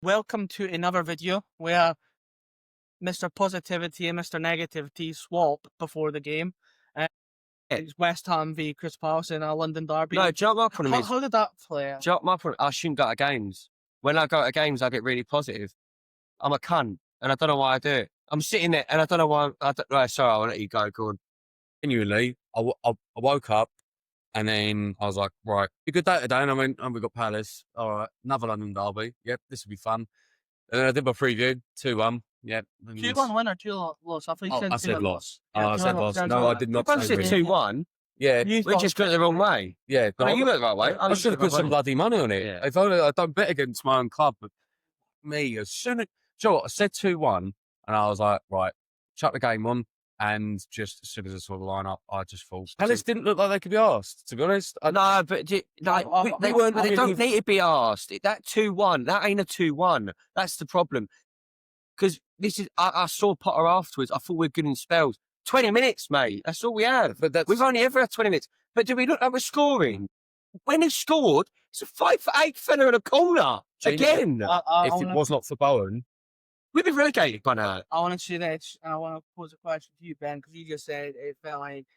welcome to another video where Mr. Positivity and Mr. Negativity swap before the game. It's West Ham v Chris Palace in a London derby. No, do you know what my problem is? How did that play out? Do you know what my problem? I shouldn't go to games. When I go to games, I get really positive. I'm a cunt, and I don't know why I do it. I'm sitting there, and I don't know why. Right, sorry, I'll let you go. Go on. Genuinely, I woke up and then I was like, right, a good day today. And I went, we got Palace. All right, another London derby. Yep, this will be fun. And then I did my preview, 2-1. Yep. 2-1 win or 2 loss? I said loss. Yeah, I said loss. yeah, No, I did not I say said win. 2-1. Yeah, We just got it the wrong way. yeah. No, you got it the right way. I should have put some bloody money on it. Yeah. If only I don't bet against my own club. But me, as soon as, do you know what? I said 2-1, and I was like, right, chuck the game on. And just as soon as I saw the lineup, I just thought Palace didn't look like they could be asked. To be honest, No, but they weren't they really- don't need to be asked. That 2-1, that ain't a 2-1. That's the problem. Because this is, I saw Potter afterwards. I thought we were good in spells. 20 minutes, mate. That's all we had. But We've only ever had 20 minutes. But do we look like we're scoring? When he scored, it's a 5-for-8 fella in a corner. Again. if it was not for Bowen, We'd be relegated by now. I want to say this, and I want to pose a question to you, Ben, because you just said it felt like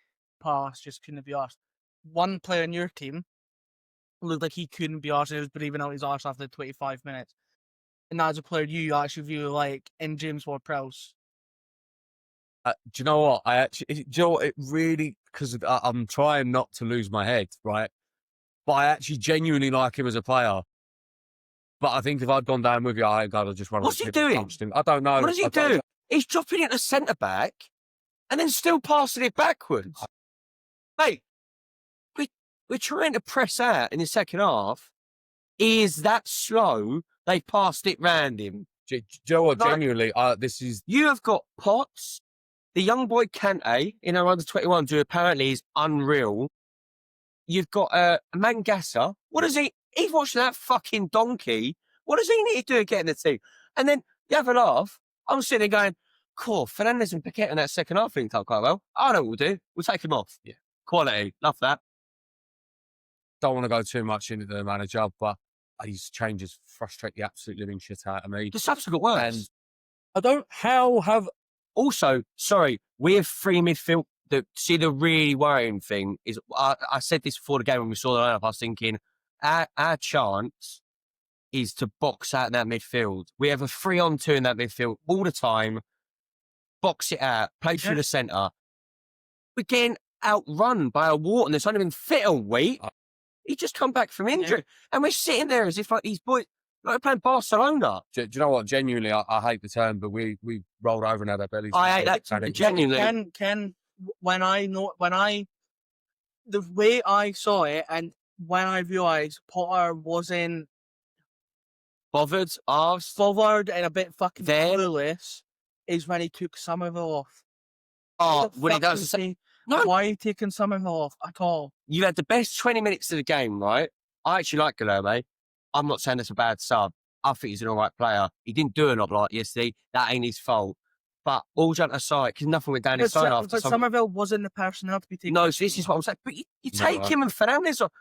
Palace just couldn't be asked. One player in your team looked like he couldn't be asked. He was breathing out his arse after 25 minutes. And that's a player you actually view like in James Ward-Prowse. do you know what? Do you know what? It really, because I'm trying not to lose my head, right? But I actually genuinely like him as a player. But I think if I'd gone down with you, I'd just run. What's he and doing? punched him. I don't know. What does he do? He's dropping it to centre back and then still passing it backwards. Mate, we're trying to press out in the second half. He is that slow. They passed it round him. Do you know what? Like- Genuinely, this is. You have got Potts, the young boy Kante in our under 21, who apparently is unreal. You've got Mangasa. What does he? He's watching that fucking donkey. What does he need to do to get in the team? And then you have a laugh. I'm sitting there going, cool, Fernandez and Piquet in that second half linked up quite well. I know what we'll do. We'll take him off. Yeah. Quality. Love that. Don't want to go too much into the manager, but his changes frustrate the absolute living shit out of me. The subs have got worse. And I don't. How have Also, sorry, we have three midfield. The really worrying thing is, I said this before the game when we saw the lineup, I was thinking, our chance is to box out that midfield. We have a 3-on-2 in that midfield all the time. Box it out, play through the centre. We're getting outrun by a Wharton that's only been fit a week. He's just come back from injury. And we're sitting there as if like these boys, like we're playing Barcelona. do you know what? Genuinely, I hate the term, but we rolled over and had our bellies. I hate that. Genuinely. Ken, the way I saw it and when I realised Potter wasn't Bothered, bothered and a bit fucking Then- clueless is when he took Somerville off. when he does the same. No. Why are you taking Somerville off at all? You had the best 20 minutes of the game, right? I actually like Guilherme. I'm not saying that's a bad sub. I think he's an all right player. He didn't do a lot like yesterday. That ain't his fault. But all jokes aside, because nothing went down his side after But Somerville wasn't the personnel to be taken. No, so this is what I'm saying. But you take him and Fernandez off.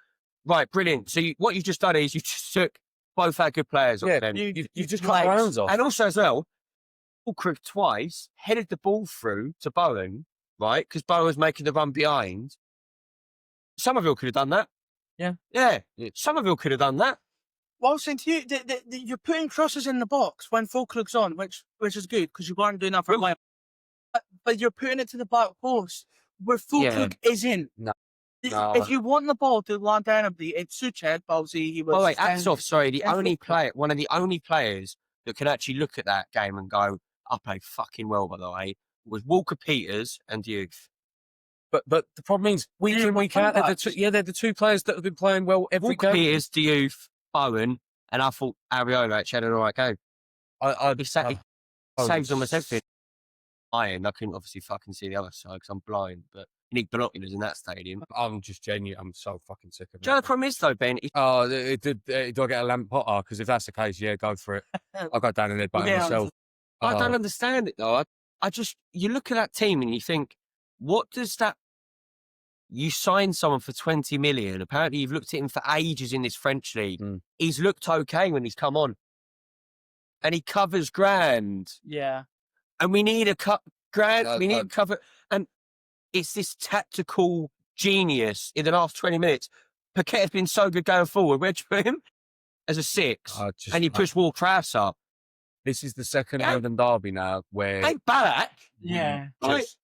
Right, brilliant. So what you've just done is you just took both our good players off them. You just cut our hands off. And also as well, Ulkrich twice headed the ball through to Bowen, right? Because Bowen was making the run behind. Somerville could have done that. Yeah. Somerville could have done that. Well, since you're putting crosses in the box when Falkirk's on, which is good because you weren't doing that for a while. But you're putting it to the back post where Falkirk isn't. No. If you want the ball to land down a bit, it's Suchet, but obviously he was. Oh wait, Axoff, sorry, Yeah, one of the only players that could actually look at that game and go, I played fucking well, by the way, was Walker Peters and Youth. But the problem is, week in, week out, they're the two players that have been playing well every Walker game. Peters, Youth, Bowen, and I thought Ariola actually had an alright game. He saves almost everything. I couldn't obviously fucking see the other side because I'm blind, but you need binoculars in that stadium. I'm just genuine. I'm so fucking sick of it. Do you know the problem is though, Ben? Do I get a lamp Potter? Because if that's the case, yeah, go for it. I'll go down and headbutt myself. I don't understand it though. I just, you look at that team and you think, what does that? You sign someone for 20 million. Apparently, you've looked at him for ages in this French league. He's looked okay when he's come on. and he covers Grand. Yeah. And we need a Grand. We need I- to cover. And it's this tactical genius in the last 20 minutes. Paquette has been so good going forward. Where'd you put him? As a 6. And you push Ward-Prowse up. This is the second Yeah. London derby now where Hey, Ballack. Yeah. just,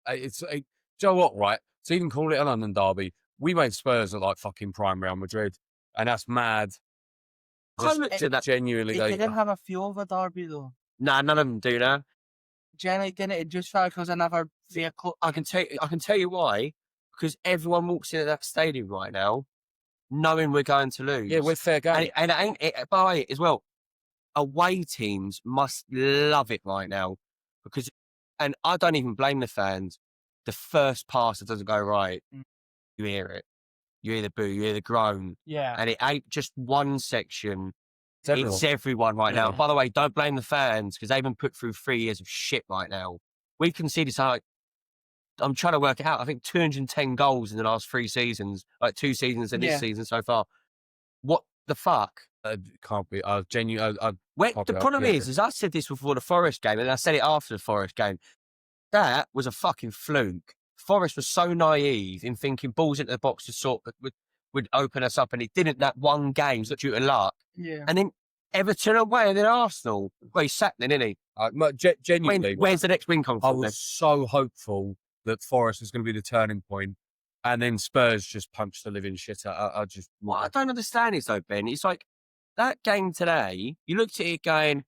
do you know what, right? To even call it a London derby, we made Spurs look like fucking prime Real Madrid, and that's mad. I Just looked at that. genuinely, It didn't have a feel of a derby, though. Nah, none of them do that. Jenny didn't. It just felt like it was another vehicle. I can tell you why. Because everyone walks into that stadium right now knowing we're going to lose. yeah, we're fair game. And it ain't it, by it as well. Away teams must love it right now because, and I don't even blame the fans. The first pass that doesn't go right, you hear it. You hear the boo, you hear the groan, Yeah. and it ain't just one section. everyone. It's everyone right now. Yeah. By the way, don't blame the fans because they've been put through 3 years of shit right now. We've conceded like, I'm trying to work it out. I think 210 goals in the last 3 seasons, like 2 seasons and Yeah. this season so far. What the fuck? Can't be. The The problem is I said this before the Forest game, and I said it after the Forest game. That was a fucking fluke. Forest was so naive in thinking balls into the box would open us up, and it didn't. That one game, due to luck. Yeah. And then Everton away, and then Arsenal. Well, he's sacked then, isn't he? Genuinely, Where's the next win come I from? then? was so hopeful that Forest was going to be the turning point, and then Spurs just punched the living shit out. I just What I don't understand is though, Ben, it's like that game today, you looked at it going,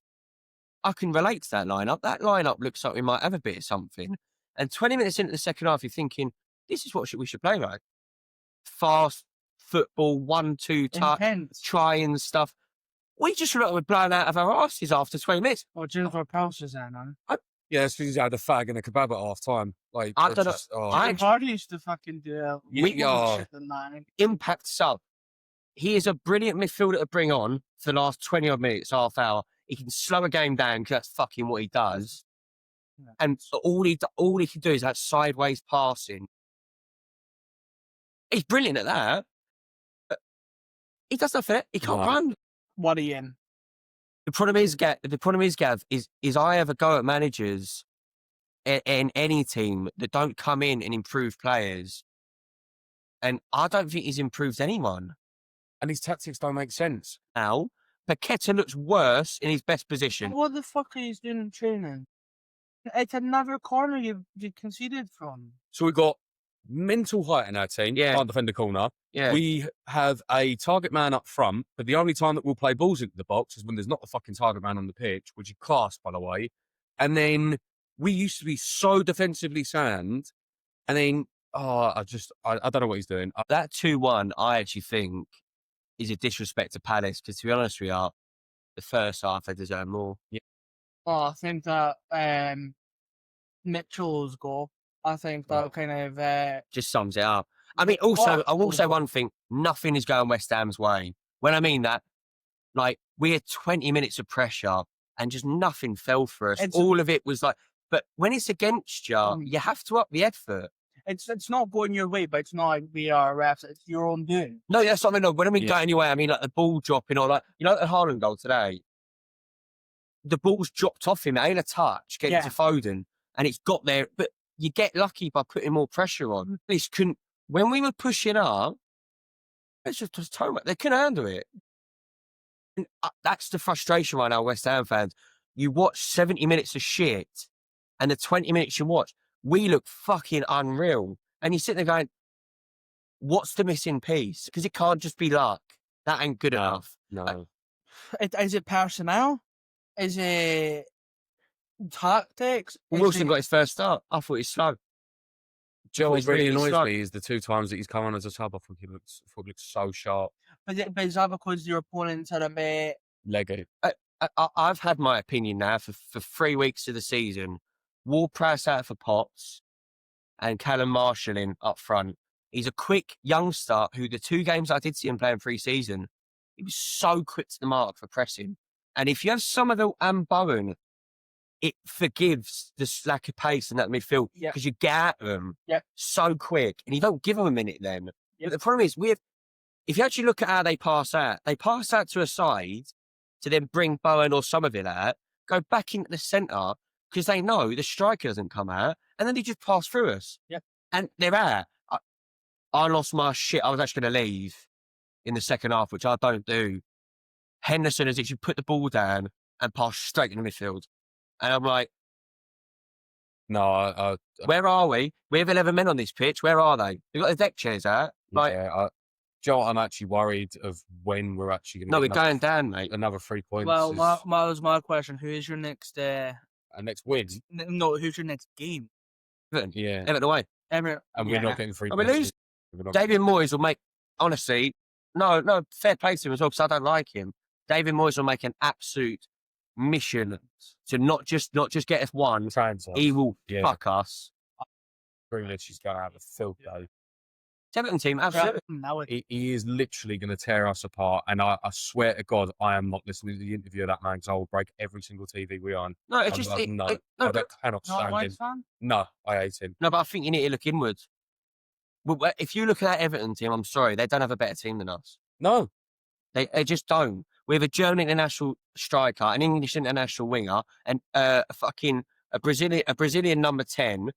I can relate to that lineup. That lineup looks like we might have a bit of something. And 20 minutes into the second half, you're thinking, this is what we should play like. Fast football, 1-2 touch, Intense. trying stuff. We just look like we're blown out of our asses after 20 minutes. Or Jennifer Pulse is there, man. yeah, it's because he had a fag and a kebab at half time. Like I don't know. I Hardy used to fucking do that. We are Shit than that. Impact sub. He is a brilliant midfielder to bring on for the last 20 odd minutes, half hour. He can slow a game down because that's fucking what he does. Yeah. And all he can do is that sideways passing. He's brilliant at that. But he does nothing. He can't No. run. What are you in? The problem is, Gav, is I have a go at managers in any team that don't come in and improve players. And I don't think he's improved anyone. and his tactics don't make sense. Now, Paqueta looks worse in his best position. What the fuck are you doing in training? It's another corner you conceded from. So we've got mental height in our team. Yeah. Can't defend the corner. Yeah. We have a target man up front, but the only time that we'll play balls into the box is when there's not a fucking target man on the pitch, which is class, by the way. And then we used to be so defensively sound, and then I don't know what he's doing. That 2-1, I actually think, is a disrespect to Palace because, to be honest with you, the first half they deserve more. Yeah. Well, I think that Mitchell's goal, I think that kind of Just sums it up. I mean, also, I will say one thing: nothing is going West Ham's way. When I mean that, like we had 20 minutes of pressure and just nothing fell for us. All of it was like, but when it's against you, you have to up the effort. it's not going your way, but it's not like we are refs. It's your own doing. No, that's what I mean. No, when I mean go anyway, I mean like the ball dropping or like the Haaland goal today. The ball's dropped off him. It ain't a touch. Getting to Foden, and it's got there. But you get lucky by putting more pressure on. This couldn't. When we were pushing up, it's just totally. They couldn't handle it. And that's the frustration right now, West Ham fans. You watch 70 minutes of shit, and the 20 minutes you watch, we look fucking unreal. And you sit there going, what's the missing piece? Because it can't just be luck. That ain't good enough. No. Is it personnel? Is it tactics? Wilson got his first start. I thought he's slow. Joe, what really really annoys slow. me is the 2 times that he's come on as a sub. I thought he looks so sharp. But is that because your opponents are a bit... Lego. I've had my opinion now for 3 weeks of the season. Ward-Prowse out for Potts and Callum Marshall in up front. He's a quick youngster who the 2 games I did see him playing pre-season, he was so quick to the mark for pressing. And if you have Somerville and Bowen, it forgives the slack of pace in that midfield because you get at them so quick and you don't give them a minute then. But the problem is, if you actually look at how they pass out to a side to then bring Bowen or Somerville out, go back into the centre because they know the striker doesn't come out, and then they just pass through us. Yep. And they're out. I lost my shit. I was actually going to leave in the second half, which I don't do. Henderson has actually put the ball down and passed straight in the midfield. And I'm like, No, where are we? We have 11 men on this pitch. Where are they? They've got the deck chairs out. Like, yeah, Joe, I'm actually worried of when we're actually going to. No, we're going down, mate. Another 3 points. Well, that was my question. Who is your next? Next win. No, who's your next game? Everton. Yeah, Everton away. Everton. and we're not getting 3 And we points. lose. David Moyes will make, honestly, no, fair play to him as well, because I don't like him. David Moyes will make an absolute mission to not just get us one. He will fuck us. Grealish is going out the field though. Everton team, absolutely. He is literally going to tear us apart, and I swear to God, I am not listening to the interview of that man because I will break every single TV we're on. No, it's just I cannot stand him. Fan? No, I hate him. No, but I think you need to look inwards. Well, if you look at that Everton team, I'm sorry, they don't have a better team than us. No, they just don't. We have a German international striker, an English international winger, and a Brazilian number 10.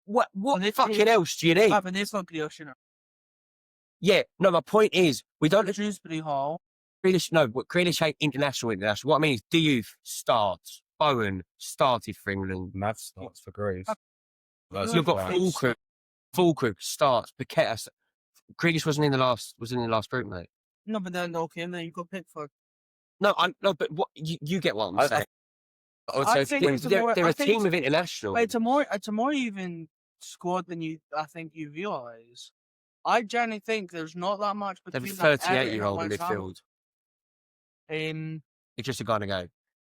What fucking else do you need? But it's not Grealish, you know. Yeah, no, my point is, we don't... Shrewsbury Hall. Grealish ain't international. What I mean is, Diouf starts. Bowen started for England. Mav starts for Greece. You've got Fulkrug starts. Paqueta. Grealish wasn't in the last group, mate. No, but then okay, then you got Pickford. No, but what you get what I'm saying. I think they're a team of international. It's a more even squad than I think you realise. I generally think there's not that much between. They're 38-year-old in midfield. It's just a guy to go.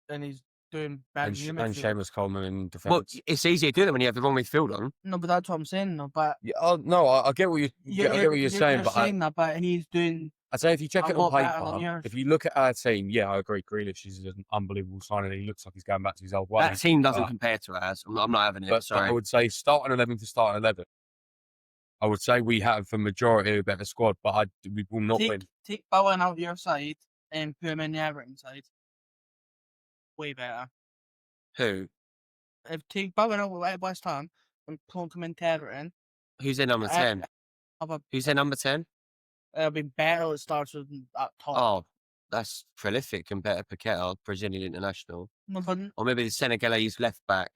And he's doing bad. And Seamus Coleman in defence. Well, it's easy to do that when you have the wrong midfield on. No, but that's what I'm saying. No, but I get what you're saying, but he's doing. I'd say if you check it on paper, paper, if you look at our team, yeah, I agree. Grealish is an unbelievable signing. He looks like he's going back to his old ways. That team doesn't compare to ours. I'm not having it. But Sorry. I would say starting 11 to starting 11. I would say we have a majority of a better squad, but we will not win. Take Bowen out your side and put him in the Everton side. Way better. Who? If take Bowen out at West Ham and plonk him into Everton. Who's their number 10? Who's their number 10? It'll be better. It starts with at top. Oh, that's prolific compared to Paqueta, Brazilian international. No, but or maybe the Senegalese left back.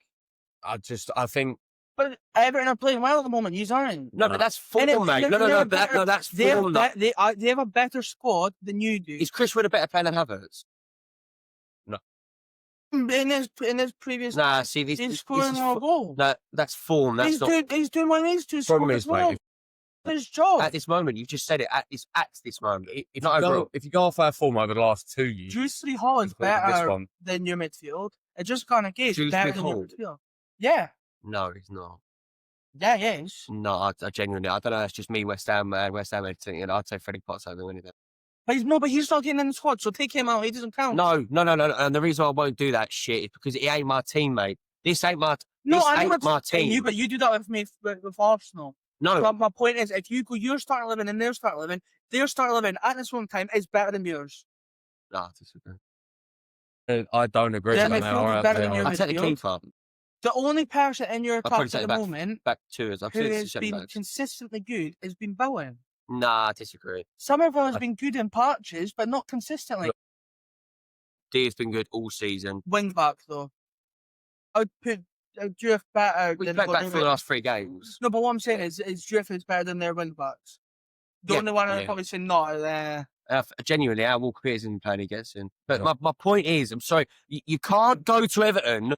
I think. But Everton are playing well at the moment. You aren't. No, but that's form, mate. No, that's form. They have a better squad than you do. Is Chris Wood a better player than Havertz? No. In his previous. Nah, see, he's scoring more goals. No, that's form. That's he's doing what he needs to score as well. His job. At this moment, you just said it. At this moment, If you go off our form over the last 2 years, Shrewsbury Hall is better than your midfield. It just kind of gives better than your midfield. Yeah. No, he's not. Yeah, yes. No, I genuinely, I don't know. It's just me, West Ham editing, and I'd say Freddie Potts over anything. But he's not getting in the squad, so take him out. He doesn't count. No. And the reason I won't do that shit is because he ain't my teammate. This ain't my. my team. But you do that with me with Arsenal. No. But my point is, if you go your start 11 and their start 11 at this one time is better than yours. No, I disagree. I don't agree. I take the keeper. The only person in your attack at the moment back to us, who has been consistently good has been Bowen. Nah, I disagree. Somerville has been good in patches, but not consistently. D has been good all season. Wing back though, I'd put Drift better. We played back for the last 3 games. No, but what I'm saying is Drift is better than their wing backs. The only one I'd probably say not there. Genuinely, our Walker Peters in play he gets in. But my point is, I'm sorry, you can't go to Everton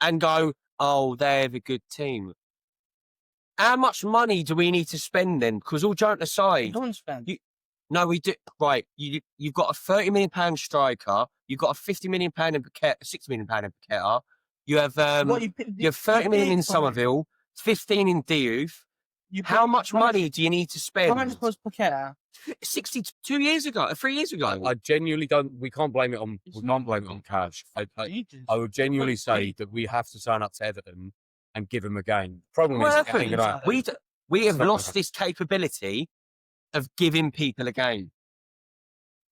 and go, oh, they have a good team. How much money do we need to spend then? Because all joke aside, don't spend. No, we do. Right, you've got a £30 million striker. You've got a £50 million in Paqueta, £60 million in Paqueta. You have you have 30 million in Somerville, 15 in Diouf. How much money do you need to spend? How much was Paqueta? 3 years ago. I genuinely don't. We can't blame it on. We can't blame it on cash. I would genuinely say that we have to sign up to Everton and give them a game. Problem is, we have lost this capability of giving people a game.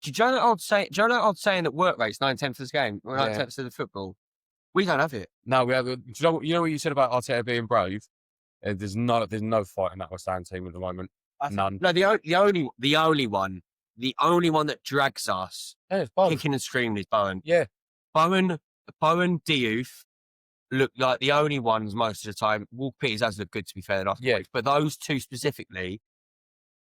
Do you know what I'd say in at work rates 9/10 of this game, or 9/10 of the football? We don't have it. No, we have. Do you know what you said about Arteta being brave? There's no fight in that West Ham team at the moment. None. No, the only one that drags us Yeah, it's kicking and screaming is Bowen. Yeah. Bowen, Diouf look like the only ones most of the time. Walker Peters has looked good, to be fair enough. Yeah. But those two specifically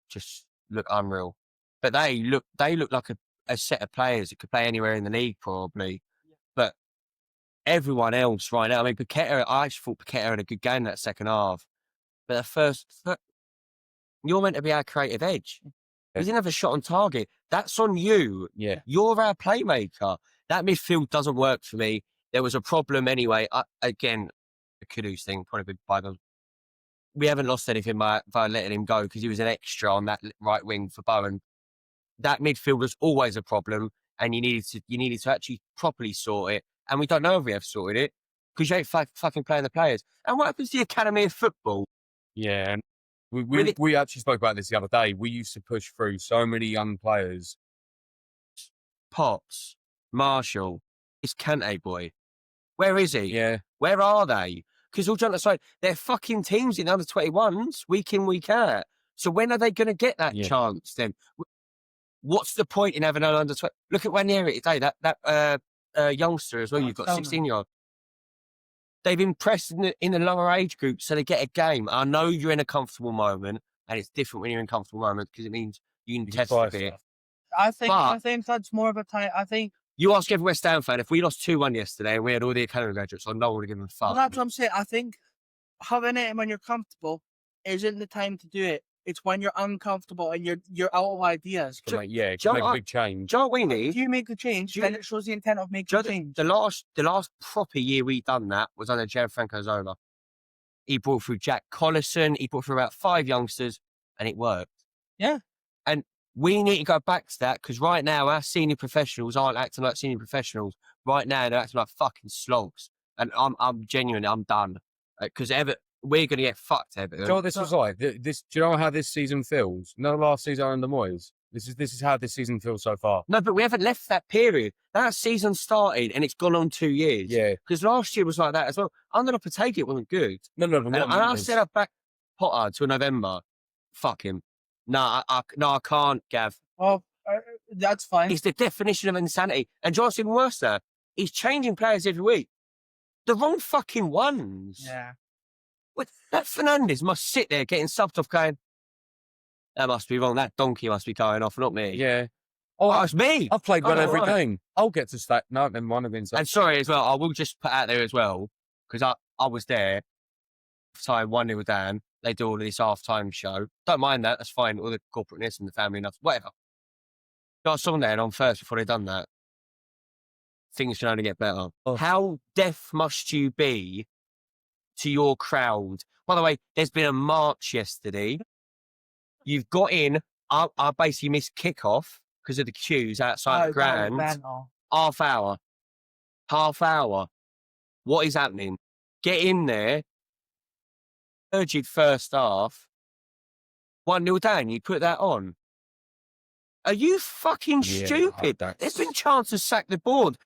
just look unreal. But they look like a set of players that could play anywhere in the league, probably. Yeah. But everyone else right now, I mean, Paqueta, I actually thought Paqueta had a good game that second half. But the first, you're meant to be our creative edge. Yeah. He didn't have a shot on target. That's on you. Yeah. You're our playmaker. That midfield doesn't work for me. There was a problem anyway. Again, the Kudus thing, probably by the. We haven't lost anything by letting him go because he was an extra on that right wing for Bowen. That midfield was always a problem, and you needed to actually properly sort it. And we don't know if we have sorted it because you ain't fucking playing the players. And what happens to the Academy of Football? Yeah, and we actually spoke about this the other day. We used to push through so many young players. Potts, Marshall, it's Kante boy. Where is he? Yeah. Where are they? Because all jokes aside, they're fucking teams in under 21s week in, week out. So when are they going to get that chance then? What's the point in having an under 20? Look at Wanieri today, that youngster as well. You've got 16-year-old. They've impressed in the lower age group, so they get a game. I know you're in a comfortable moment, and it's different when you're in a comfortable moment because it means you can test a bit. I think that's more of a time. I think you ask every West Ham fan if we lost 2-1 yesterday and we had all the academy graduates, I no one would give them a fuck. Well, that's what I'm saying. I think having it when you're comfortable isn't the time to do it. It's when you're uncomfortable and you're out of ideas. To make a big change. Do you know what we need? If you make the change, then it shows the intent of making the change. The last proper year we done that was under Gianfranco Zola. He brought through Jack Collison. He brought through about 5 youngsters, and it worked. Yeah. And we need to go back to that because right now our senior professionals aren't acting like senior professionals. Right now they're acting like fucking slogs. And I'm genuinely, I'm done because we're going to get fucked, Everton. Do you know what this was like? Do you know how this season feels? No, last season under Moyes. This is how this season feels so far. No, but we haven't left that period. That season started and it's gone on 2 years. Yeah. Because last year was like that as well. Under Lopetegui, it wasn't good. No. And I said I'd back Potter till November. Fuck him. No, I can't, Gav. Well, that's fine. It's the definition of insanity. And do you know what's even worse there? He's changing players every week. The wrong fucking ones. Yeah. That Fernandes must sit there getting subbed off going, that must be wrong. That donkey must be going off, not me. Yeah. Oh, it's me. I've played well every game. I'll get to stat. No, then one of them. And sorry as well, I will just put out there as well, because I was there, time 1-0 down. They do all of this half-time show. Don't mind that. That's fine. All the corporateness and the family and whatever. I saw them there on first before they'd done that. Things can only get better. Oh. How deaf must you be to your crowd? By the way, there's been a march yesterday. You've got in. I basically missed kickoff because of the queues outside the ground. Half hour. What is happening? Get in there. Urged first half. 1-0 down. You put that on. Are you fucking stupid? There's been chance to sack the board.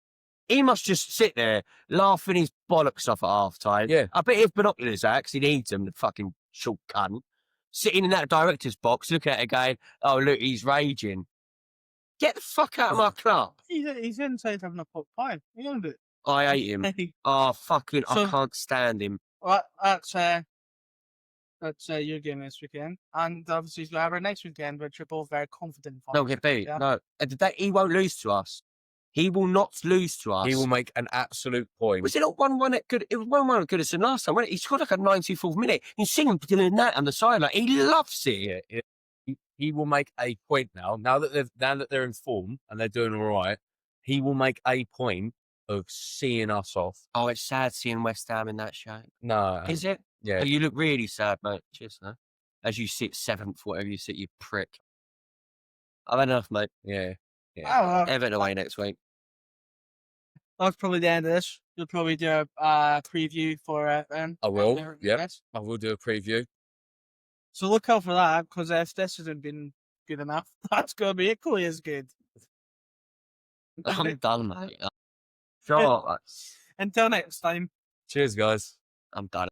He must just sit there laughing his bollocks off at half time. Yeah. I bet he has binoculars out 'cause he needs them, the fucking short cunt. Sitting in that director's box, looking at it going, oh, look, he's raging. Get the fuck out of my club. He's inside having a pot pie. He owned it. I hate him. I can't stand him. Well, that's your game this weekend. And obviously, he's going to have our next weekend, which we're both very confident for. No, get beat. Yeah. No. He won't lose to us. He will not lose to us. He will make an absolute point. Was it not 1-1 at Good? It was 1-1 at Goodison last time, wasn't it? He scored like a 94th minute. You see him doing that on the sideline. He loves it. Yeah. He will make a point now. Now that they're in form and they're doing all right, he will make a point of seeing us off. Oh, it's sad seeing West Ham in that shape. No. Is it? Yeah. Oh, you look really sad, mate. Cheers, no? As you sit 7th, whatever you sit, you prick. I've had enough, mate. Yeah. Everton away next week. That's probably the end of this. You'll probably do a preview for it then. I will. Yeah. I will do a preview. So look out for that, because if this hasn't been good enough, that's going to be equally as good. I'm done, mate. Sure. Until next time. Cheers, guys. I'm done.